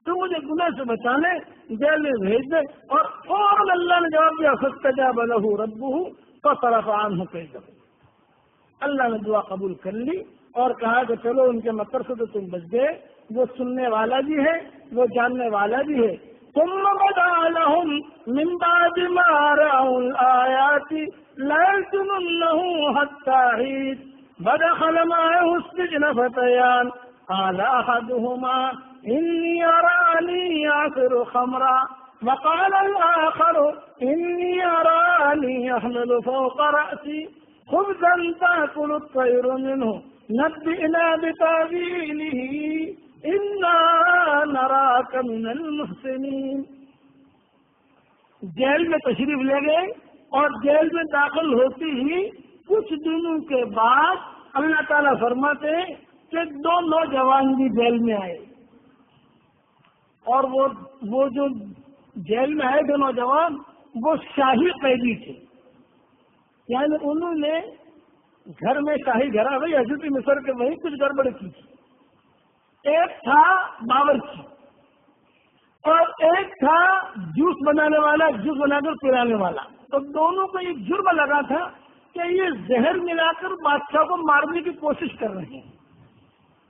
تو مجھے گناہ سے بچانے جیل میں بھیج دے. اور فوراً اللہ نے جواب دیا فاستجاب له ربه فصرف عنه كيده. اللہ نے دعا قبول کر لی اور کہا کہ چلو ان کے مکر سے تو تم بچ گئے، وہ سننے والا بھی ہے وہ جاننے والا بھی ہے. ثم بدا لهم من بعد ما رأوا الآيات ليسجننه حتى حين فدخل معه السجن فتيان قال أحدهما إني أراني أعصر خمرا وقال الآخر إني أراني أحمل فوق رأسي خبزا تأكل الطير منه نبئنا بتأويله إنا نراك من المحسنين. جیل میں تشریف لے گئے اور جیل میں داخل ہوتی ہی کچھ دنوں کے بعد اللہ تعالیٰ فرماتے ہیں کہ 2 نوجوان بھی جیل میں آئے. اور وہ جو جیل میں آئے 2 نوجوان وہ شاہی قیدی تھے. یعنی انہوں نے گھر میں شاہی گھر وہی حضرت مصر کے وہی کچھ گڑبڑ کی تھی. ایک تھا باورچی اور ایک تھا جوس بنانے والا، جوس بنا کر پلانے والا. تو دونوں کو یہ جرم لگا تھا کہ یہ زہر ملا کر بادشاہ کو مارنے کی کوشش کر رہے ہیں.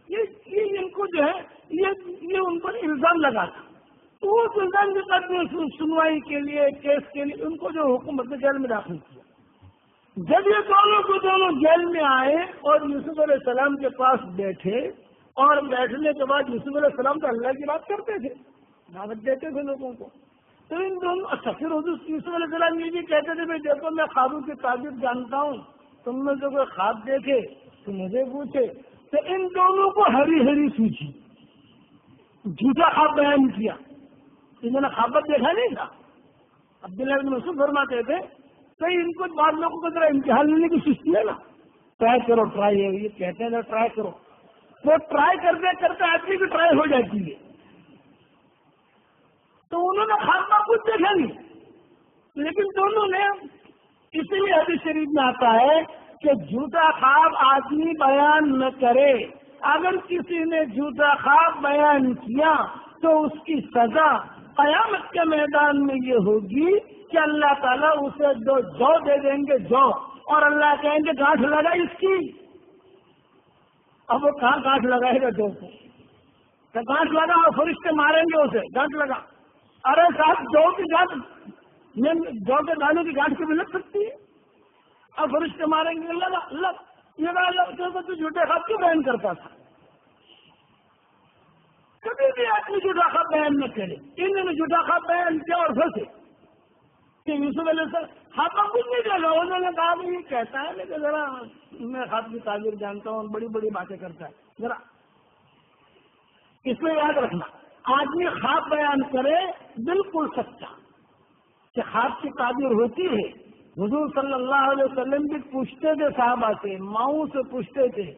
یہ ان کو جو ہے یہ ان پر الزام لگا تھا. تو اس الزام کے ساتھ سنوائی کے لیے کیس کے لیے ان کو جو حکومت نے جیل میں داخل کیا. جب یہ دونوں جیل میں آئے اور یوسف علیہ السلام کے پاس بیٹھے اور بیٹھنے کے بعد یوسف علیہ السلام تو اللہ کی بات کرتے تھے، دعوت دیتے تھے لوگوں کو. تو ان دونوں اچھا پھر حضرت یوسف علیہ السلام یہ بھی کہتے تھے بھائی دیکھو میں خوابوں کی تعبیر جانتا ہوں، تم نے جو کوئی خواب دیکھے تو مجھے پوچھے. تو ان دونوں کو ہری ہری سوچی جھوٹا خواب بیان کیا. انہوں نے خواب دیکھا نہیں تھا. عبداللہ بن مسعود فرماتے تھے تو ان کو بعض لوگوں کو ذرا امتحان لینے کی سستی ہے نا، ٹرائی کرو ٹرائی ہے یہ کہتے ہیں ٹرائی کرو. وہ ٹرائی کرتے کرتے آدمی کی ٹرائی ہو جاتی ہے. تو انہوں نے خواب کا کچھ دیکھا نہیں، لیکن دونوں نے اسی لیے حدیث شریف میں آتا ہے کہ جھوٹا خواب آدمی بیان نہ کرے. اگر کسی نے جھوٹا خواب بیان کیا تو اس کی سزا قیامت کے میدان میں یہ ہوگی کہ اللہ تعالیٰ اسے 2 جو دے دیں گے جو، اور اللہ کہیں گے گانٹھ لگا اس کی. اب وہ کہاں گانٹھ لگائے گا جو کو؟ گانٹھ لگا اور فرشتے ماریں گے اسے گانٹھ لگا. ارے صاحب جو کی گانٹھ جو کے دانوں کی گانٹھ کی بھی لگ سکتی ہے. اب فرشتے ماریں گے اللہ تو جھوٹے خواب کیوں بیان کرتا تھا؟ کبھی بھی آدمی جھوٹا خواب بیان نہ کرے. انہوں نے جھوٹا خواب بیان کیا اور پھنسے کہ یوسف علیہ السلام خواب کا کچھ نہیں کہا. انہوں نے کہا کہ یہ کہتا ہے کہ ذرا میں خواب کی تعبیر جانتا ہوں، بڑی بڑی باتیں کرتا ہے. ذرا اس میں یاد رکھنا آدمی خواب بیان کرے بالکل سچا کہ خواب کی تعبیر ہوتی ہے. حضور صلی اللہ علیہ وسلم بھی پوچھتے تھے صحابہ سے، ماؤں سے پوچھتے تھے.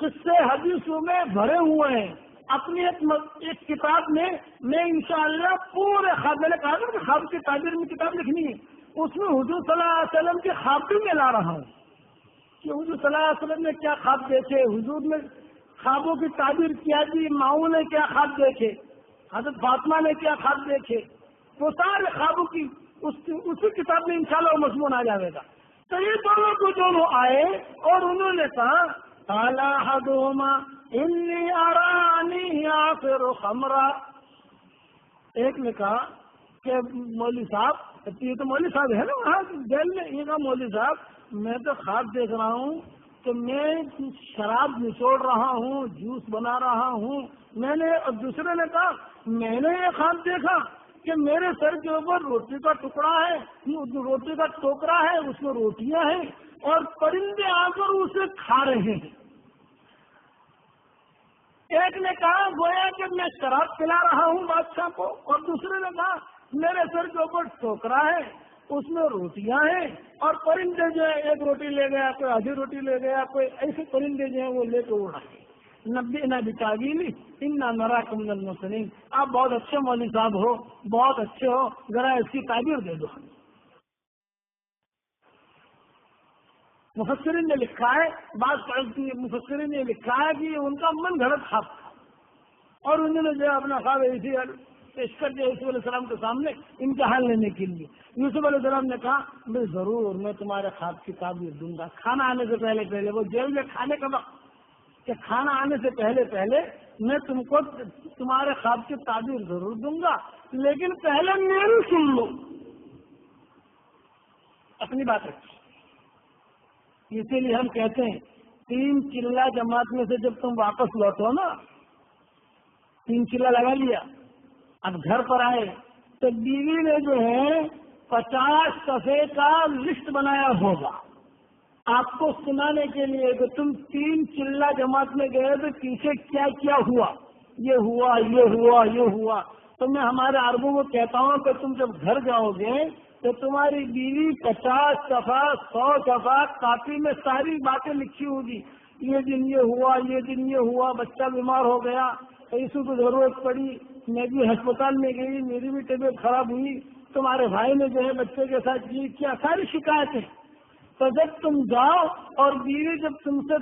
قصے حدیثوں میں بھرے ہوئے ہیں. اپنی ایک کتاب میں انشاءاللہ پورے خواب، میں نے کہا نا کہ خواب کی تعبیر میں کتاب لکھنی ہے، اس میں حضور صلی اللہ علیہ وسلم کے خواب بھی میں لا رہا ہوں کہ حضور صلی اللہ علیہ وسلم نے کیا خواب دیکھے، حضور نے خوابوں کی تعبیر کیا دی، ماؤں نے کیا خواب دیکھے، حضرت فاطمہ نے کیا خواب دیکھے. وہ سارے خوابوں کی اسی کتاب میں انشاءاللہ وہ مضمون آ جائے گا. تو یہ دونوں آئے اور انہوں نے کہا قال احدهما انی ارانی اعصر خمرا. ایک نے کہا کہ مولوی صاحب، یہ تو مولوی صاحب ہے نا وہاں جیل میں، یہ کہا مولوی صاحب میں تو خواب دیکھ رہا ہوں کہ میں شراب نچوڑ رہا ہوں، جوس بنا رہا ہوں. اور دوسرے نے کہا میں نے یہ خواب دیکھا کہ میرے سر کے اوپر روٹی کا ٹکڑا ہے، روٹی کا ٹوکرا ہے، اس میں روٹیاں ہیں اور پرندے آ کر اسے کھا رہے ہیں. ایک نے کہا گویا کہ میں شراب پلا رہا ہوں بادشاہ کو، اور دوسرے نے کہا میرے سر کے اوپر ٹوکرا ہے، اس میں روٹیاں ہیں اور پرندے جو ہے ایک روٹی لے گیا، کوئی آدھی روٹی لے گیا، کوئی ایسے پرندے جو ہیں وہ لے کے اڑ رہے ہیں. نبئنا بتاویلہ انا نراک من المحسنین. آپ بہت اچھے مولوی صاحب ہو، بہت اچھے ہو، ذرا اس کی تعبیر دے دو. مفسرین نے لکھا ہے، بعض مفسرین نے لکھا ہے کہ ان کا من گھڑت خواب تھا. اور انہوں نے جو ہے اپنا خواب ایسی پیش کر دیا یوسف علیہ السلام کے سامنے امتحان لینے کے لیے. یوسف علیہ السلام نے کہا بھائی ضرور میں تمہارے خواب کی تعبیر دوں گا. کھانا آنے سے پہلے پہلے وہ جیل میں کھانے کا وقت کہ کھانا آنے سے پہلے پہلے میں تم کو تمہارے خواب کی تعبیر ضرور دوں گا, لیکن پہلے میری سن لو. اپنی بات رکھی. اسی لیے ہم کہتے ہیں 3 چلہ جماعت میں سے جب تم واپس لوٹو نا, 3 چلہ لگا لیا, اب گھر پر آئے تو بیوی نے جو ہے 50 صفحے کا لسٹ بنایا ہوگا آپ کو سنانے کے لیے کہ تم 3 چلہ جماعت میں گئے تو پیچھے کیا کیا ہوا, یہ ہوا یہ ہوا یہ ہوا. تو میں ہمارے عربوں کو کہتا ہوں کہ تم جب گھر جاؤ گے تو تمہاری بیوی 50 صفحہ 100 صفحہ کاپی میں ساری باتیں لکھی ہوگی. یہ دن یہ ہوا, یہ دن یہ ہوا, بچہ بیمار ہو گیا, پیسوں کی ضرورت پڑی, میں بھی ہسپتال میں گئی, میری بھی طبیعت خراب ہوئی, تمہارے بھائی نے جو ہے بچے کے ساتھ یہ کیا, ساری شکایتیں. تو جب تم جاؤ اور بیوی جب تم سے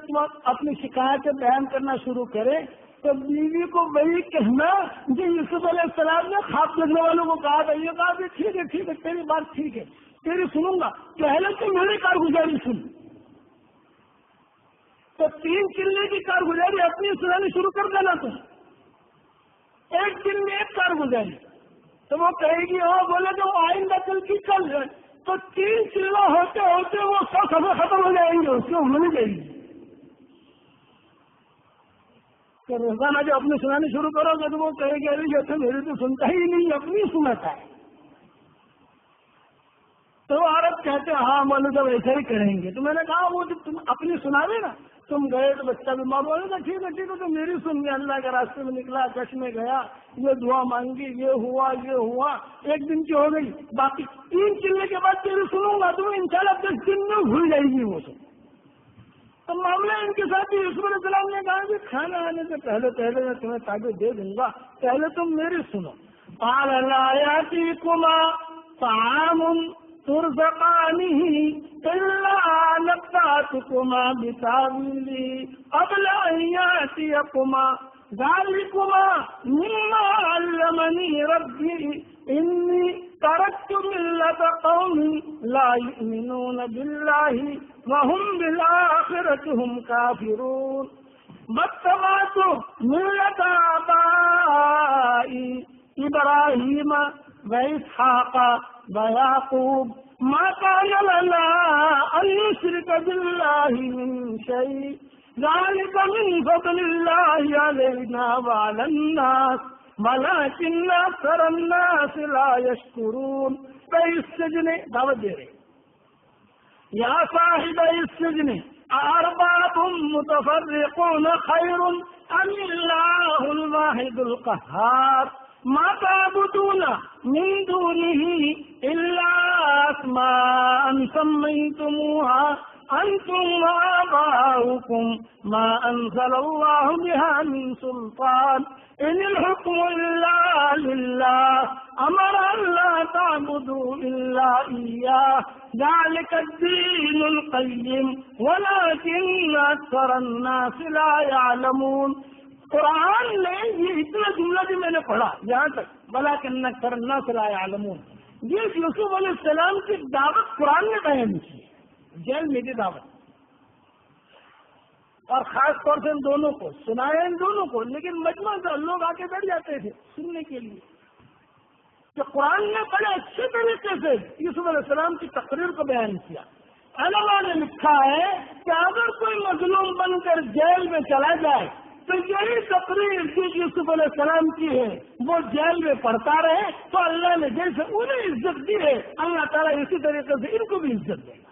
اپنی شکایتیں بیان کرنا شروع کرے تو بیوی کو وہی کہنا جو یوسف علیہ السلام نے خواب دیکھنے والوں کو کہا تھا. یہ کہا کہ ٹھیک ہے تیری بات ٹھیک ہے, تیری سنوں گا, پہلے تو میری کارگزاری سن. تو 3 چلے کی کارگزاری اپنی سنانی شروع کر دینا. تم ایک دن میں ایک کارگزاری تو وہ کہے گی ہاں بولے کہ وہ آئندہ کل کی کل ہے, تو 3 چلہ ہوتے ہوتے وہ 100 صفحے ختم ہو جائیں گے, اس کی عمر نہیں جائے گی. کہ روزانہ جو اپنی سنانی شروع کرو گے تو وہ کہے گی ارے یہ تو میری تو سنتا ہی نہیں, اپنی سنتا ہے. تو وہ عورت کہتے ہیں ہاں بولے جب ایسا ہی کریں گے. تو میں نے کہا وہ جب تم اپنی سناوے نا, تم گئے تو بچہ بیمار ہو گا, ٹھیک ہے تو میری سن گیا, اللہ کے راستے میں نکلا, کش میں گیا, یہ دعا مانگی, یہ ہوا 1 دن کی ہو گئی, باقی 3 چلنے کے بعد تیری سنوں گا تو انشاءاللہ 10 دن میں بھول جائے گی وہ سن. تو معاملہ ان کے ساتھ بھی یوسف علیہ السلام نے کہا کہ کھانا آنے سے پہلے پہلے میں تمہیں تعبیر دے دوں گا, پہلے تم میری سنو. قال لا يأتيكما طعام ترزقانه إلا نبأتكما بتأويله قبل أن يأتيكما ذلكما مما علمني ربي إني تركت ملة قوم لا يؤمنون بالله وهم بالآخرة هم كافرون واتبعت ملة آبائي إبراهيم وإسحاق ويعقوب ما كان لنا أن نشرك بالله من شيء ذلك من فضل الله علينا وعلى الناس ولكن أكثر الناس لا يشكرون. فالسجن دعوت دے رہے یا صاحب السجن أأرباب متفرقون خير أم الله الواحد القهار ما تعبدون من دونه إلا أسماء سميتموها أنتم وآباؤكم ما أنزل الله بها من سلطان إن الحكم إلا لله أمر أن لا تعبدوا إلا إياه ذلك الدين القيم ولكن أكثر الناس لا يعلمون. قرآن نے یہ اتنا جملہ بھی میں نے پڑھا یہاں تک ولیکن اکثر الناس لا يعلمون, یہ یوسف علیہ السلام کی دعوت قرآن نے بیان کی, جیل میں کی دعوت, اور خاص طور سے ان دونوں کو سنایا, ان دونوں کو. لیکن مجمع سے لوگ آ کے بیٹھ جاتے تھے سننے کے لیے کہ قرآن نے بڑے اچھے طریقے سے یوسف علیہ السلام کی تقریر کو بیان کیا. علماء نے لکھا ہے کہ اگر کوئی مظلوم بن کر جیل میں چلا جائے تو یہی تقریر جو یوسف علیہ السلام کی ہے وہ جیل میں پڑھتا رہے تو اللہ نے جیسے انہیں عزت دی ہے اللہ تعالیٰ اسی طریقے سے ان کو بھی عزت دے گا.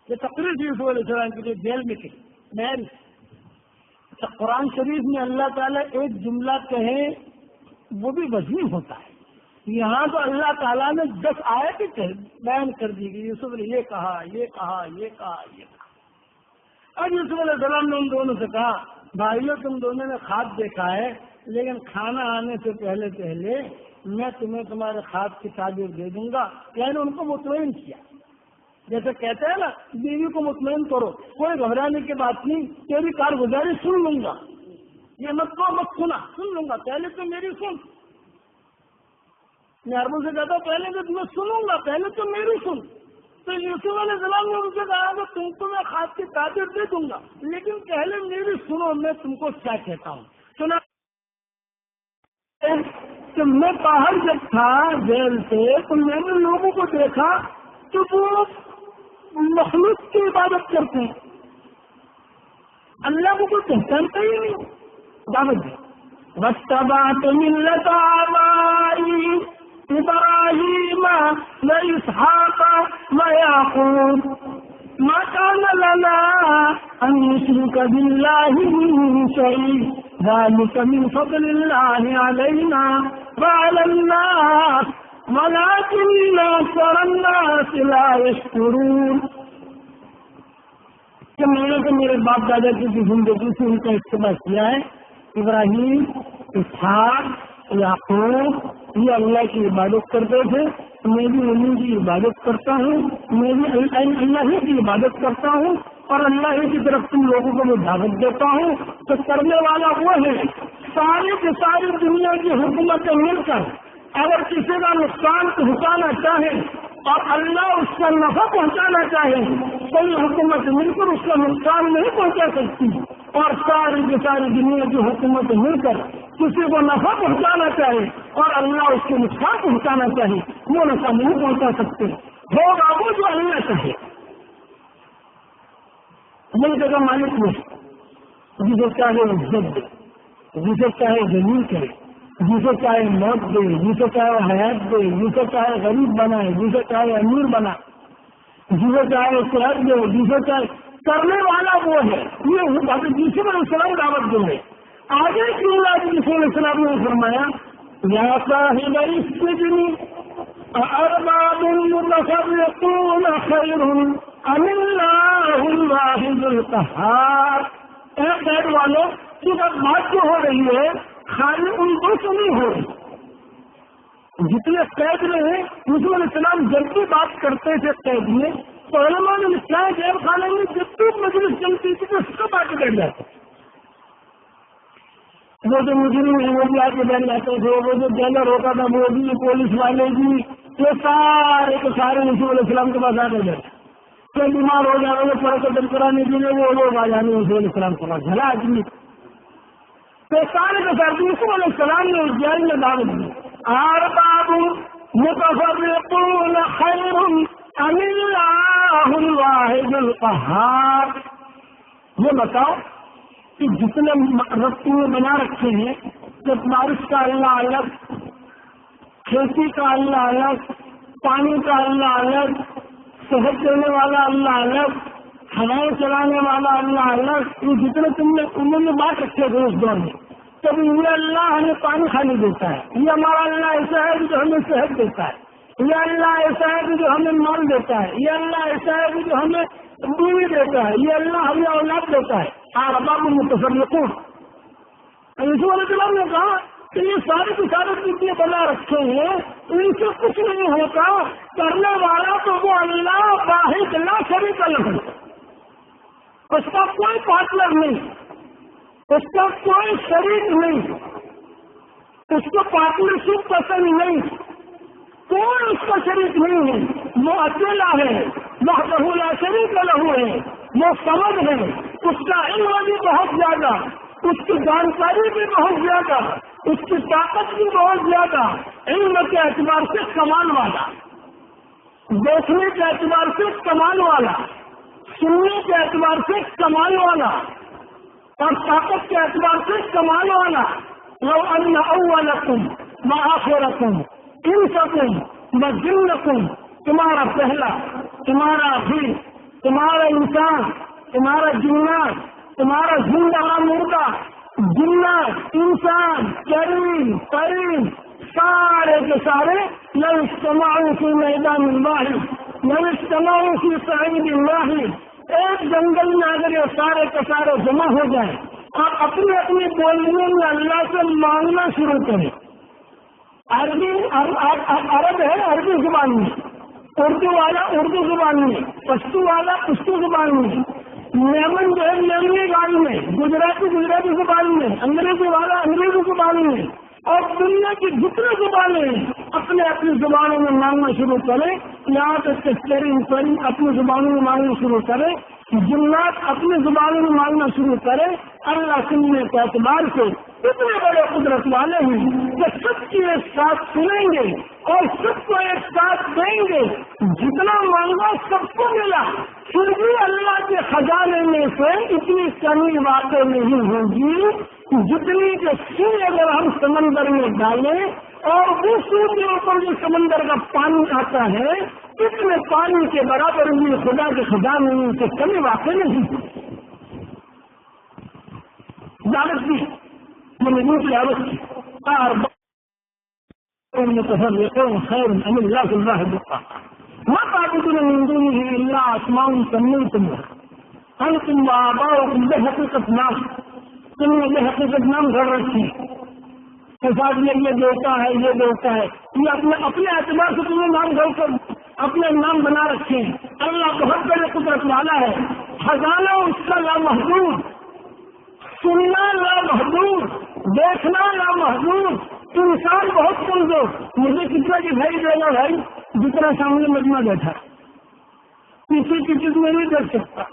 یہ تقریر یوسف علیہ السلام کی جو جیل میں تھی. قرآن شریف میں اللہ تعالیٰ ایک جملہ کہے وہ بھی وزن ہوتا ہے. یہاں تو اللہ تعالیٰ نے 10 آیتیں بیان کر دی کہ یوسف نے یہ کہا یہ کہا یہ کہا یہ کہا. اب یوسف علیہ السلام نے ان دونوں سے کہا بھائیو تم دونوں نے خواب دیکھا ہے لیکن کھانا آنے سے پہلے پہلے میں تمہیں تمہارے خواب کی تعبیر دے دوں گا. یعنی ان کو مطمئن کیا, جیسے کہتے ہیں نا بیوی کو مطمئن کرو, کوئی گھبرانے کی بات نہیں, تیری کارگزاری سن لوں گا. یہ مت کو مت سنا، سن لوں گا، پہلے تو میری سن. میں عربوں سے کہتا ہوں پہلے تو میں سنوں گا، پہلے تو میری سن. تو یوسف علیہ السلام نے ان سے کہا کہ تم کو میں خاص کی تعبیر دے دوں گا، لیکن پہلے میری سنو، میں تم کو کیا کہتا ہوں. سنا کہ میں باہر جب تھا جیل سے تو میں نے لوگوں کو دیکھا کہ وہ مخلوق کی عبادت کرتے ہیں، اللہ کو کوئی پہچانتا ہی نہیں. دعوت دی واتبعت ملة آبائي إبراهيم وإسحاق ويعقوب ما كان لنا أن نشرك بالله من شيء ذلك من فضل الله علينا وعلى الناس ولكن أكثر الناس لا يشكرون. کہ میں نے تو میرے باپ دادا کی زندگی سے ان کا استعمال کیا ہے. ابراہیم، اسحاق، یعقوب یہ اللہ کی عبادت کرتے تھے، میں بھی انہیں کی عبادت کرتا ہوں، میں بھی اللہ ہی کی عبادت کرتا ہوں اور اللہ ہی کی طرف تم لوگوں کو میں دعوت دیتا ہوں. تو کرنے والا وہ ہے. ساری کی ساری دنیا کی حکومتیں مل کر اگر کسی کا نقصان پہنچانا چاہے اور اللہ اس کا نفع پہنچانا چاہے، کوئی حکومت مل کر اس کا نقصان نہیں پہنچا سکتی. اور ساری کی ساری دنیا کی حکومت مل کر کسی کو نفع پہنچانا چاہے اور اللہ اس کو نقصان پہنچانا چاہے، وہ نفع نہیں پہنچا سکتے. ہوگا وہ جو اللہ چاہے. ملک کا مالک نہیں، جسے چاہے عزت دے، جسے چاہے زمین کرے، جسے چاہے موت دے، جسے چاہے حیات دے، جسے چاہے غریب بنائے، جسے چاہے امیر بنائے، جسے چاہے صحت دے، جسے چاہے کرنے والا وہ ہے. یہ حضرت یوسف علیہ السلام دعوت دیں گے. آگے کیوں یوسف علیہ السلام نے فرمایا یا صاحب السجن أأرباب متفرقون خير أم الله الواحد القهار. اے قید والوں کی بات جو ہو رہی ہے خالی ان دو سے نہیں ہو رہی. جتنے قید رہے یوسف علیہ السلام جب بھی بات کرتے تھے قید میں تو علماء نے لکھا ہے جیل خانے میں جتنی مجلس چلتی تھی تو سب آ کے بیٹھ جاتے. وہ جو مجرم ہے وہ بھی آ کے بیٹھ جاتے تھے، وہ جو جیلر ہوتا تھا وہ بھی، پولیس والے بھی، یہ سارے کے سارے یوسف علیہ السلام کے پاس آ کے بیٹھے. کوئی بیمار ہو جائے وہ پڑھ کے دل کرانے کے لیے وہ لوگ آ جانے یوسف علیہ السلام کے پاس. جھلا آدمی تو سارے کے ساتھ یوسف علیہ السلام نے اس جیل میں دعوت دی. أرباب متفرقون خير أم الله الواحد القهار. یہ بتاؤ کہ جتنے رستے بنا رکھے ہیں کہ بارش کا اللہ الگ، کھیتی کا اللہ الگ، پانی کا اللہ الگ، صحت دینے والا اللہ الگ، ہوائیں چلانے والا اللہ الگ، یہ جتنے تم نے انہوں نے بات رکھے تھے اس دور میں. کبھی یہ اللہ ہمیں پانی کھانے دیتا ہے، یہ ہمارا اللہ ایسا ہے جو ہمیں صحت دیتا ہے، یہ اللہ ایسا ہے جو ہمیں مال دیتا ہے، یہ اللہ ایسا ہے جو ہمیں بیوی دیتا ہے، یہ اللہ ہمیں اولاد دیتا ہے. ارباب متفرقون. یوسف علیہ السلام نے کہا کہ یہ سارے کے سارے چیزیں بنا رکھے ہیں، ان سے کچھ نہیں ہوتا. کرنے والا تو وہ اللہ واحد لا شریک لہ، اس کا کوئی پارٹنر نہیں، اس کا کوئی شریک نہیں، اس کو پارٹنرشپ پسند نہیں، کوئی اس کا شریک نہیں ہے. وہ اکیلا ہے، وحدہ لا شریک لہ ہے، وہ سمجھ ہے، اس کا علم بھی بہت زیادہ، اس کی جانکاری بھی بہت زیادہ، اس کی طاقت بھی بہت زیادہ. علم کے اعتبار سے کمال والا، دیکھنے کے اعتبار سے کمال والا، سننے کے اعتبار سے کمال والا اور طاقت کے اعتبار سے کمال والا. لو ان اولکم وآخرکم انسکم وجنکم، تمہارا پہلا، تمہارا آخری، تمہارا انسان، تمہارا جنات، تمہارا زندہ مردہ، جنات، انسان، کریم، کریم، سارے کے سارے لو اجتمعوا فی میدان واحد، لو اجتمعوا فی صعید واحد، ایک جنگل میں اگر یہ سارے کے سارے جمع ہو جائیں اور اپنی اپنی بولیوں میں اللہ سے مانگنا شروع کریں. عربی عرب ہے عربی زبان میں، اردو والا اردو زبان میں، پشتو والا پشتو زبان میں، لیمن جو ہے لیمنی گاڑی میں، گجراتی زبان میں، انگریزی والا انگریزی زبان میں، اور دنیا کی جتنے زبانیں اپنی زبانوں میں مانگنا شروع کریں، یہاں تک کہ چرین اپنی زبانوں میں مانگنا شروع کریں، جنات اپنی زبانوں میں مانگنا شروع کریں، اللہ سننے کے اعتبار سے اتنے بڑے قدرت والے ہیں کہ سب کی ایک ساتھ سنیں گے اور سب کو ایک ساتھ دیں گے، جتنا مانگا سب کو ملا، پھر بھی اللہ کے خزانے میں سے اتنی کمی واقع نہیں ہوگی جتنی کہ سوئی اگر ہم سمندر میں ڈالیں اور وہ سوئی کے اوپر جو سمندر کا پانی آتا ہے اتنے پانی کے برابر بھی خدا کے خزانے میں سے کمی واقع نہیں ہوگی۔ دعوت دی من دعوت متفرقون خير أم الله الواحد القهار ما تعبدون من دونه إلا أسماء سميتموها أنتم وآباؤكم بحقيقة نام، تم نے بحقیقت نام گھر رکھی ساتھ میں یہ دیوتا ہے یہ دیوتا ہے، یہ اپنے اعتبار سے تم نے نام گھر کر اپنے نام بنا رکھے ہیں۔ اللہ بہت بڑے قدرت والا ہے، خزانہ اس کا لامحدود، سننا لامحدود، دیکھنا لامحدود، انسان بہت کمزور، مجھے کتنا دکھائی دے گا بھائی جتنا سامنے مجمع بیٹھا، کسی کی چیز میں نہیں دیکھ سکتا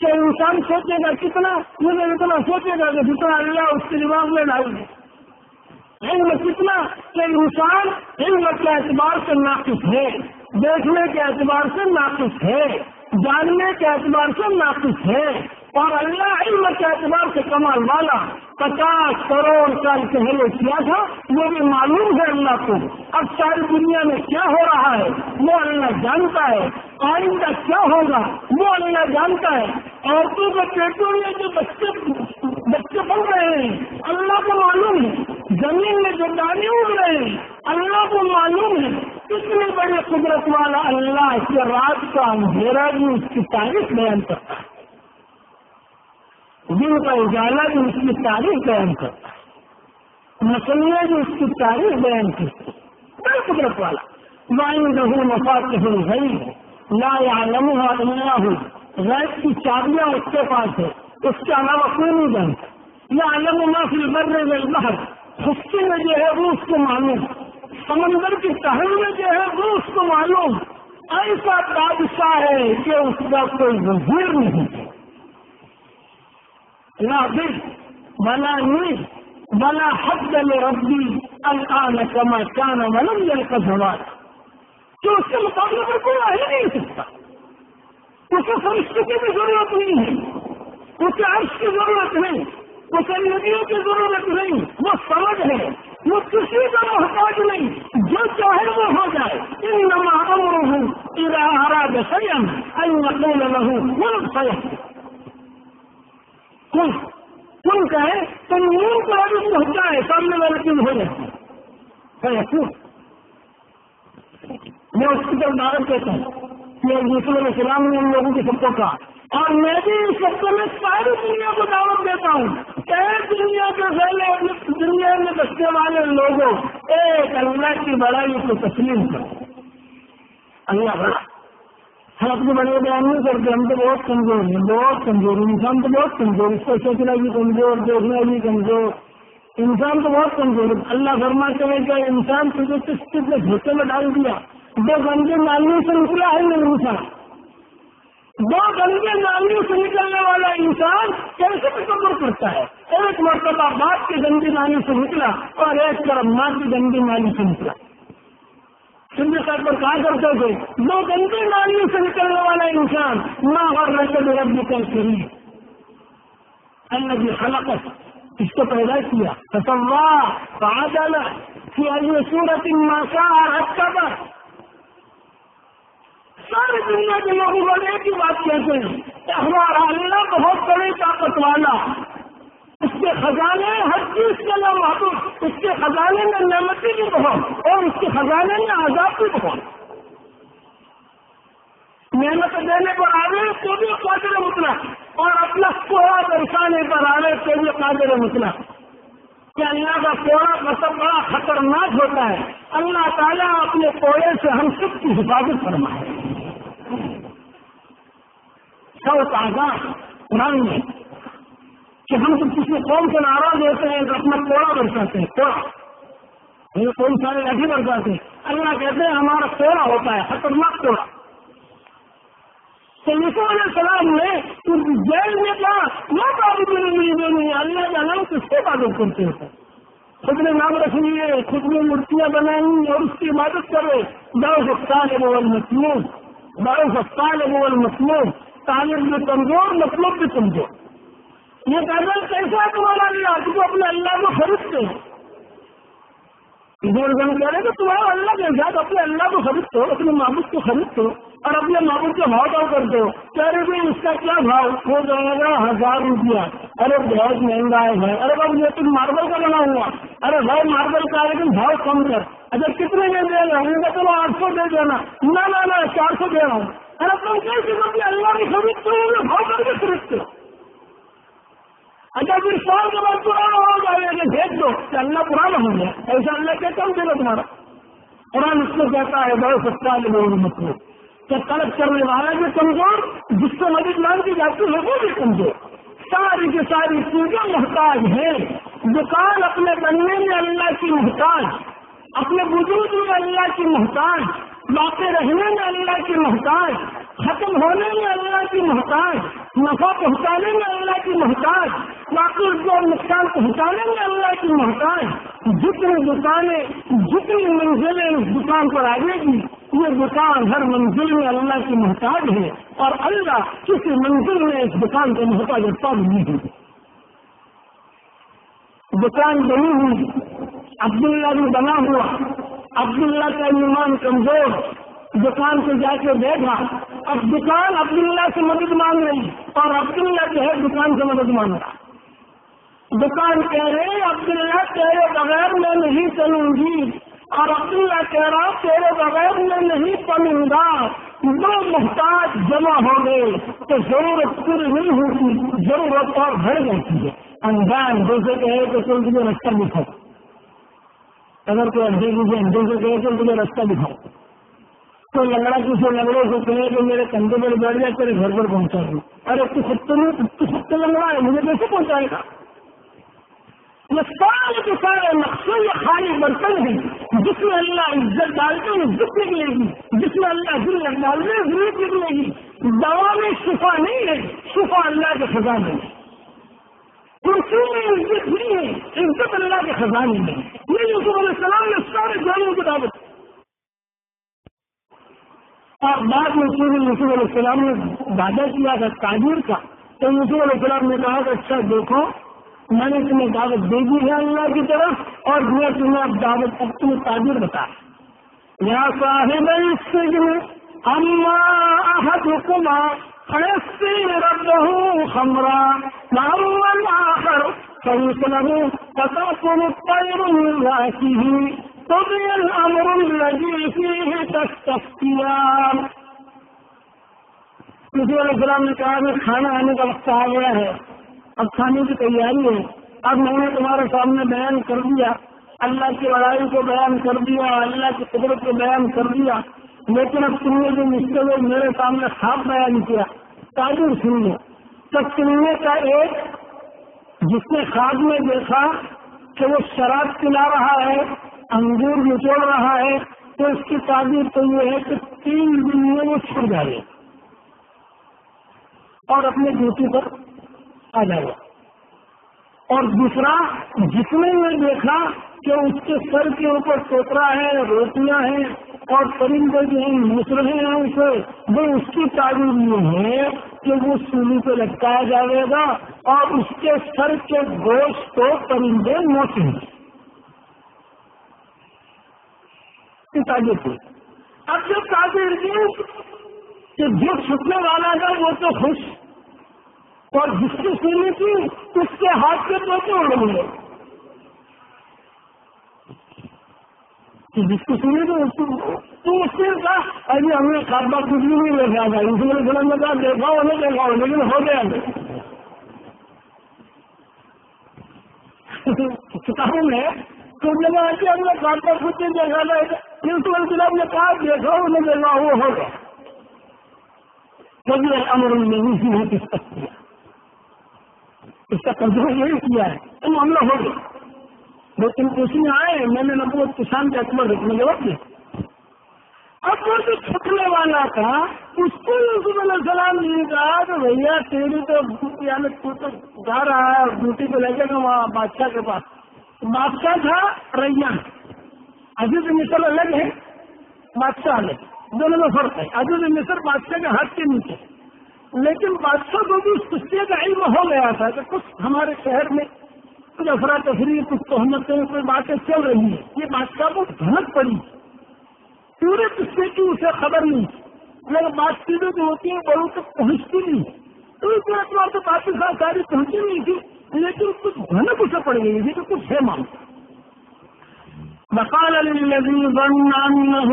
کہ انسان سوچے گا کتنا، مجھے اتنا سوچے گا کہ جتنا اللہ اس کے دماغ میں ڈال دے، علم کتنا کہ انسان علم کے اعتبار سے ناقص ہے، دیکھنے کے اعتبار سے ناقص ہے، جاننے کے اعتبار سے ناقص ہے، اور اللہ علم کے اعتبار سے کمال والا 50 کروڑ سال پہلے کیا تھا وہ بھی معلوم ہے اللہ کو، اب ساری دنیا میں کیا ہو رہا ہے وہ اللہ جانتا ہے، آئندہ کیا ہوگا وہ اللہ جانتا ہے، عورتوں کے پیٹوں میں جو بچے بن رہے ہیں اللہ کو معلوم ہے، زمین میں جو دانے اگ رہے ہیں اللہ کو معلوم ہے، اتنی بڑی قدرت والا اللہ کے رات کا اندھیرا بھی اس کی تاریخ بیان کرتا ہے، دن کا اجالا بھی اس کی تاریخ بیان کرتا ہے، نسلیں بھی اس کی تاریخ بیان کرتی ہے، بڑی قدرت والا وعنده مفاتح الغیب لا يعلمها الا هو، غیب کی چابیاں اس کے پاس ہے، اس کے علاوہ کوئی نہیں جانتا، يعلم ما في البر والبحر، خشکی میں جو ہے وہ اس کو معلوم، سمندر کی تہہ میں جو ہے وہ اس کو معلوم، ایسا بادشاہ ہے کہ اس کا کوئی وزیر نہیں ہے، لا بر ولا نور ولا حد لربی الآن كما كان ولم يلق زوال، کہ اس کے مقابلے پر کوئی آ ہی نہیں سکتا، اسے فرشتے کی بھی ضرورت نہیں ہے، اسے عرش کی ضرورت نہیں، اسے ندیوں کی ضرورت نہیں، وہ سمجھ ہے، وہ کسی کا محتاج نہیں، جو چاہے وہ ہو جائے، انما امرہ اذا اراد شیئا ان یقول له کن فیکون، کن کہے تو نور کو آگے پہنچا ہے سامنے والے کی ہو جاتی فیکون۔ میں اس کی طرف دعوت دیتا ہوں کہ یوسف علیہ السلام نے ان لوگوں کے سب کو کہا، اور میں بھی اس سب میں ساری دنیا کو دعوت دیتا ہوں کہ دنیا کے پہلے دنیا میں بسنے والے لوگوں ایک اللہ کی بڑائی کو تسلیم کرو، اللہ بڑا، ہم اپنے بڑے بیان نہیں کرتے، ہم تو بہت کمزور ہیں، بہت کمزور، انسان تو بہت کمزور، اس کو سوچنا بھی کمزور، دیکھنا بھی کمزور، انسان تو بہت کمزور ہے۔ اللہ فرماتے ہیں کہ انسان تجھے کس چیز میں دھوکے میں ڈال دیا، دو گندے نالیوں سے نکلا ہے یہ انسان، دو گندے نالیوں سے نکلنے والا انسان کیسے تصور کرتا ہے، ایک مرتبہ باپ کی گندی نالی سے نکلا اور ایک طرف ماں کی گندی نالی سے نکلا، سندھ صاحب پر کہا کرتے تھے دو گندی نالیوں سے نکلنے والا انسان ماں اور رسل رب کریم، الذی خلقک، اس کو پیدا کیا، فسوا فعدل فی ای صورت ما شاء رکب، ساری دنیا کے لوگوں کو ایک ہی بات کہتے ہیں کہ ہمارا اللہ بہت بڑی طاقت والا، اس کے خزانے ہر چیز کے لیے محدود، اس کے خزانے میں نعمتیں بھی بہت اور اس کے خزانے میں عذاب بھی بہت، نعمت دینے پر آوے تو بھی قادر مطلق اور اپنا کوڑا برسانے پر آوے تو بھی قادر مطلق، کہ اللہ کا کوڑا مطلب بڑا خطرناک ہوتا ہے، اللہ تعالیٰ اپنے کوڑے سے ہم سب کی حفاظت فرمائے، سو تازہ قرآن میں کہ ہم جب کسی قوم سے ناراض ہوتے ہیں تو اپنا کوڑا برساتے ہیں، کوڑا قوم سارے لاٹھی برساتے ہیں، اللہ کہتے ہیں ہمارا کوڑا ہوتا ہے، خطرناک کوڑا۔ تو یوسف علیہ السلام نے جیل میں کہا نہ تعبد نہیں، اللہ کا نام کس کو عبادت کرتے ہیں؟ خود نے نام رکھ لیے، خود نے مورتیاں بنائی اور اس کی عبادت کرے۔ بعض الطالب والمطلوب، بعض الطالب والمطلوب، طالب بھی کمزور، مطلوب بھی کمزور۔ یہ پیدل کیسا ہے تمہارا اللہ؟ تو اپنے اللہ کو خریدتے ہو، ادھر ادھر کہہ رہے کہ تمہارا اللہ کے ساتھ اپنے اللہ کو خریدتے ہو، اپنے معبود کو خریدتے ہو اور اپنے معبود کے بھاؤ تاؤ کرتے ہو۔ کہہ رہے کہ اس کا کیا بھاؤ؟ وہ جائے گا 1000 روپیہ۔ ارے بہت مہنگا ہے۔ ارے بھائی یہ تم ماربل کا بنا ہوا، ارے بھائی ماربل کا لیکن بھاؤ کم کر۔ اچھا کتنے میں دے گا؟ ہم نے چلو 800 دے دینا۔ نہ 400 دے رہا ہوں۔ ارے تم کیسے اپنے اللہ کو خریدتے ہو، بھاؤ کر کے خریدتے ہو؟ اچھا پھر سال کے بعد پرانا ہو جائے کہ بھیج دو کہ اللہ پرانا ہو گیا، ایسا اللہ کیا کم دے گا تمہارا؟ قرآن اس کو کہتا ہے بہت سچا مطلب کہ طلب کرنے والا بھی کمزور، جس سے مدد مانگی جاتی ہے وہ بھی کمزور، ساری کی ساری چیزیں محتاج ہیں۔ دکان اپنے بننے میں اللہ کی محتاج، اپنے وجود میں اللہ کی محتاج، باقی رہنے میں اللہ کی محتاج، ختم ہونے میں اللہ کی محتاج، نفع پہنچانے میں اللہ کی محتاج، باقی کو نقصان پہنچانے میں اللہ کی محتاج۔ جتنی دکانیں، جتنی منزلیں اس دکان پر آئے گی، یہ دکان ہر منزل میں اللہ کی محتاج ہے، اور اللہ کسی منزل میں اس دکان کو محتاج ہوتا نہیں ہے۔ دکان بنی ہوئی، عبداللہ بھی بنا ہوا، عبداللہ کا ایمان کمزور، دکان کو جا کے دیکھا، اب دکان عبداللہ سے مدد مانگ رہی اور عبداللہ جو ہے دکان سے مدد مانگ رہا۔ دکان کہہ رہے عبداللہ تیرے بغیر میں نہیں چلوں گی، اور عبداللہ کہہ رہا تیرے بغیر میں نہیں چلوں گا۔ دو محتاج جمع ہو گئے تو ضرورت پوری نہیں ہوتی، ضرورت اور بڑھ جاتی ہے۔ انجان جیسے کہے کہ چل تجھے رستہ دکھاؤ، اگر کوئی انڈے سے کہے چل تجھے رستہ دکھاؤ، تو لنگڑا کسی لنگڑے سے کہے کہ میرے کندھے پر بیٹھ جائے تیرے گھر پر پہنچا دوں، ارے تو خود تو لنگڑا ہے، مجھے کیسے پہنچائے گا؟ یہ سارے کے سارے نقشے یہ خالی برتن ہیں جس میں اللہ عزت ڈالتے ہیں، عزت نکلے گی، جس میں اللہ ذلت ڈالتے ہیں، ذلت نکلے گی۔ دوا میں شفا نہیں ہے، شفا اللہ کے خزانے میں، کرسی میں عزت نہیں ہے، عزت اللہ کے خزانے میں۔ یہ یوسف علیہ السلام نے سارے جانوں کی دعوت، اور بعد میں یوسف علیہ السلام نے وعدہ کیا تھا تاجر کا، تو یوسف علیہ السلام نے کہا کہ اچھا دیکھو میں نے تمہیں دعوت دے دی ہے اللہ کی طرف، اور میں تمہیں اب دعوت اب تمہیں تاجر بتا یا صاحب السجن اما احدكما فيسقي ربه خمرا واما الاخر فيسلم فتأكل الطير من رأسه قضي الامر الذي فيه تستفتيان۔ یوسف علیہ السلام نے کہا کہ کھانا آنے کا وقت آ گیا ہے، اب کھانے کی تیاری ہے، اب میں نے تمہارے سامنے بیان کر دیا، اللہ کی بڑائی کو بیان کر دیا، اللہ کی قدرت کو بیان کر دیا، لیکن اب تم نے جو مستقبل میرے سامنے خواب بیان کیا، تاجر سن لو۔ تو سننے کا ایک جس نے خواب میں دیکھا کہ وہ شراب پلا رہا ہے، انگور نچوڑ رہا ہے، تو اس کی تعبیر تو یہ ہے کہ 3 دن میں وہ چھڑ جائے اور اپنے ڈیوٹی پر آ جائے گا۔ اور دوسرا جس نے یہ دیکھا کہ اس کے سر کے اوپر ٹوکرا ہے، روٹیاں ہیں اور پرندے جو ہیں مس رہے ہیں اسے، وہ اس کی تعبیر یہ ہے کہ وہ سولی پہ لٹکایا جائے گا اور اس کے سر کے گوشت کو پرندے نوچیں گے۔ تعبیر تھی۔ اب جو تعبیر دی کہ جو چھٹنے والا تھا وہ تو خوش، اور جس کی سنی تھی اس کے ہاتھ سے پوچھے اڑ گئے، جس کی سنی تو اس نے کہا ابھی ہم نے کھاتا کچھ بھی نہیں دیکھا تھا، اس نے سلم میں کہا دیکھا ہو نہیں دیکھا ہو، لیکن ہو گیا کتابوں میں تو جگہ آتی ہم نے کھاتا کچھ نہیں دیکھا تھا، نے کہا دیکھا ہو نہیں دیکھا وہ ہو گیا۔ کبھی امر میں اسی نے کس تک کیا، اس کا قبضہ یہی کیا ہے، تو معاملہ ہو گیا. لیکن اس میں آئے، میں نے نبوت کسان کے اکبر رکھنے جواب دیا. اب وہ جو چھٹنے والا تھا اس کو یوسف علیہ السلام نے کہا کہ بھیا تیری تو یعنی تو جا رہا ہے ڈیوٹی پہ لگے گا وہاں بادشاہ کے پاس. بادشاہ تھا ریان، عزیز مصر الگ ہے، بادشاہ الگ، دونوں میں فرق ہے. عزیز مصر بادشاہ کے ہاتھ کے نیچے، لیکن بادشاہ کو بھی اس قصے کا علم ہو گیا تھا کہ کچھ ہمارے شہر میں کچھ افراتفری، کچھ تہمتیں، کوئی باتیں چل رہی ہیں. یہ بادشاہ کو بھنک پڑی، پورے قصے کی اسے خبر نہیں، لیکن بات چیزیں جو ہوتی ہیں بڑوں تک پہنچتی نہیں. تو اس اعتبار سے باتیں ساری پہنچی نہیں تھی، لیکن کچھ بھنک اسے پڑ گئی تھی کہ کچھ ہے معاملہ. وقال للذي ظن انه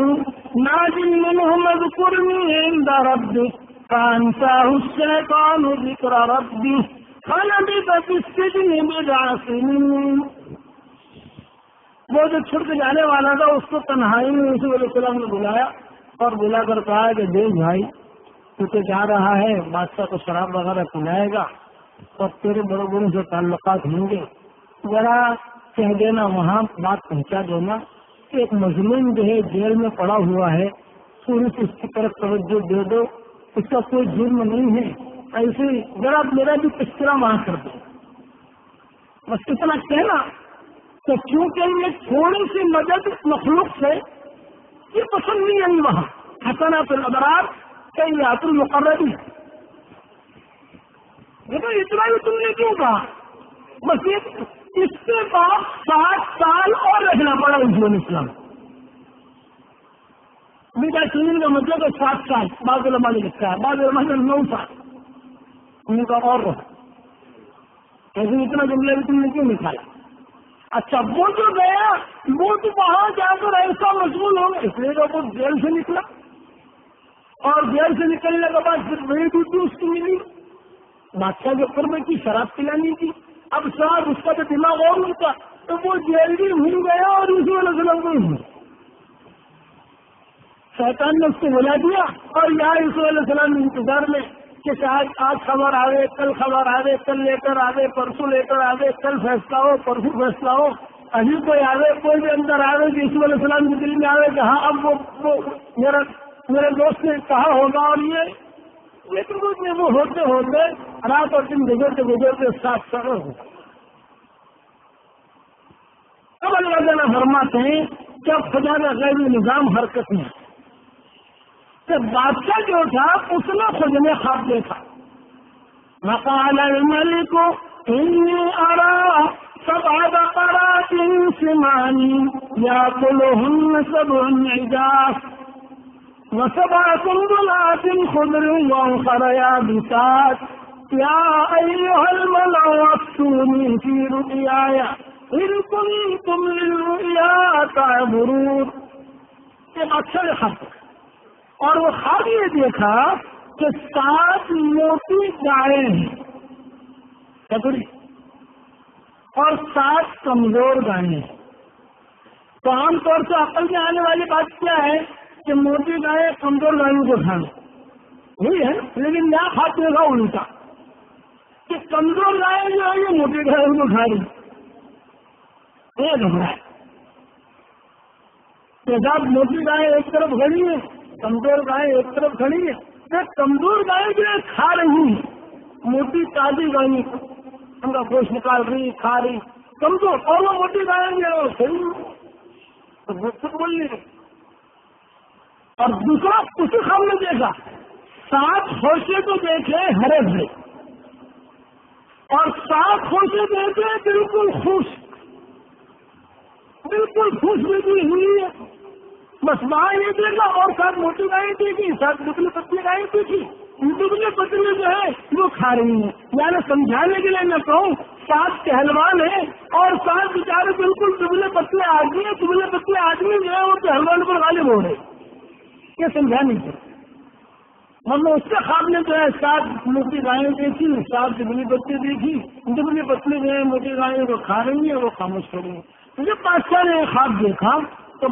ناج منهم اذكرني عند ربك فانساه الشيطان ذكر ربه فلبث في السجن بضع سنين. وہ جو چھڑ کے جانے والا تھا اس کو تنہائی میں یوسف علیہ السلام نے بلایا اور بلا کر کہا کہ دیکھ بھائی تو جا رہا ہے، بادشاہ کو شراب وغیرہ پلائے گا اور تیرے بڑوں بڑوں سے تعلقات ہوں گے، ذرا کہہ دینا وہاں بات پہنچا دینا کہ ایک مظلوم جو ہے جیل میں پڑا ہوا ہے، پوری سے اس کی طرف توجہ دے دو، اس کا کوئی جرم نہیں ہے، ایسے ذرا میرا بھی تذکرہ وہاں کر دو. بس اتنا کہنا کہ کیونکہ یہ تھوڑی سی مدد مخلوق سے یہ پسند نہیں آئی وہاں. حسنات الابرار سیئات المقربین، دیکھو اتنا بھی تم نے کیوں کہا؟ بس اس کے بعد 7 سال اور رہنا پڑا رسول اسلام. بیٹا سنین کا مطلب ہے 7 سال، بعض علماء نے لکھا ہے، بعض علماء نے 9 سال ان کا اور رہا. لیکن اتنا جملہ بھی تم نے کیوں نکالا؟ اچھا وہ جو گیا وہ تو وہاں جا کر ایسا مشغول ہو گیا، اس لیے تو وہ جیل سے نکلا اور جیل سے نکلنے کے بعد پھر بڑی ڈیوٹی اس کی ملی، بادشاہ کے اوپر میں کی شراب پلانی تھی. اب صاحب اس کا تو دماغ اور ہوتا تو وہ جیل بھی بھول گیا اور یوسف علیہ السلام کو بھی. شیطان نے اس کو بلا دیا اور یہاں یوسف علیہ السلام نے انتظار میں کہ شاید آج خبر آوے، کل خبر آوے، کل لے کر آوے، پرسوں لے کر آوے، کل فیصلہ ہو، پرسوں فیصلہ ہو، ابھی کوئی آوے، کوئی بھی اندر آوے کہ یوسف علیہ السلام کے دل میں آوے کہ ہاں اب وہ میرے دوست نے کہا ہوگا. اور یہ لیکن وہ ہوتے ہوتے رات اور دن گزرتے گزرتے 7 سال ہو. اب اللہ تعالیٰ فرماتے ہیں کہ اب خدا کا غیبی نظام حرکت میں کہ بادشاہ جو تھا اس نے خود نے خواب دیکھا. وقال الملك إني أرى 7 بقرات سمان يأكلهن 7 عجاف و7 سنبلات خضر وأخر يابسات يا أيها الملأ أفتوني في رؤياي إن كنتم للرؤيا تعبرون. ایک اچھا خواب اور وہ خواب یہ دیکھا کہ 7 موٹی گائیں ہیں اور 7 کمزور گائیں ہیں. تو عام طور سے عقل میں آنے والی بات کیا ہے کہ موٹی گائیں کمزور گائوں کو کھانا وہی ہے، لیکن یہاں کھاتے گا الٹا کہ کمزور گائیں جو ہے یہ موٹی گائوں کو کھا رہی. یہ گھبرائے کہ جب موٹی گائیں ایک طرف کھڑی ہے، کمزور گائیں ایک طرف کھڑی ہے، تو کمزور گائیں جو ہے کھا رہی ہیں موٹی تازی گائیں، ان کا گوشت نکال رہی، کھا رہی کمزور، اور وہ موٹی گائیں جو ہے وہ صحیح تو وہ خود بول رہی. اور دوسرا اسی خواب میں دیکھا 7 خوشے تو دیکھے ہرے بھرے اور 7 خوشے دیکھے بالکل خوش بھی ہوئی ہے. بس وہاں یہ دیکھا اور 7 موٹی گائیں دیکھی، 7 دبلی پتلی گائیں دیکھی. دبلی پتلی جو ہے وہ کھا رہی ہیں. یعنی سمجھانے کے لیے میں کہوں 7 پہلوان ہیں اور 7 بیچارے بالکل دبلے پتلے آدمی ہیں. دبلے پتلے آدمی جو ہے وہ پہلوان پر غالب ہو رہے، یہ سمجھانے کے مطلب اس کے خواب نے جو ہے 7 موٹی گائیں دیکھی، 7 دبلی پتلی دیکھی. دبلی پتلی جو ہے موٹی گائیں وہ کھا رہی ہیں، وہ خاموش کر رہی ہیں. جب بادشاہ نے خواب دیکھا تو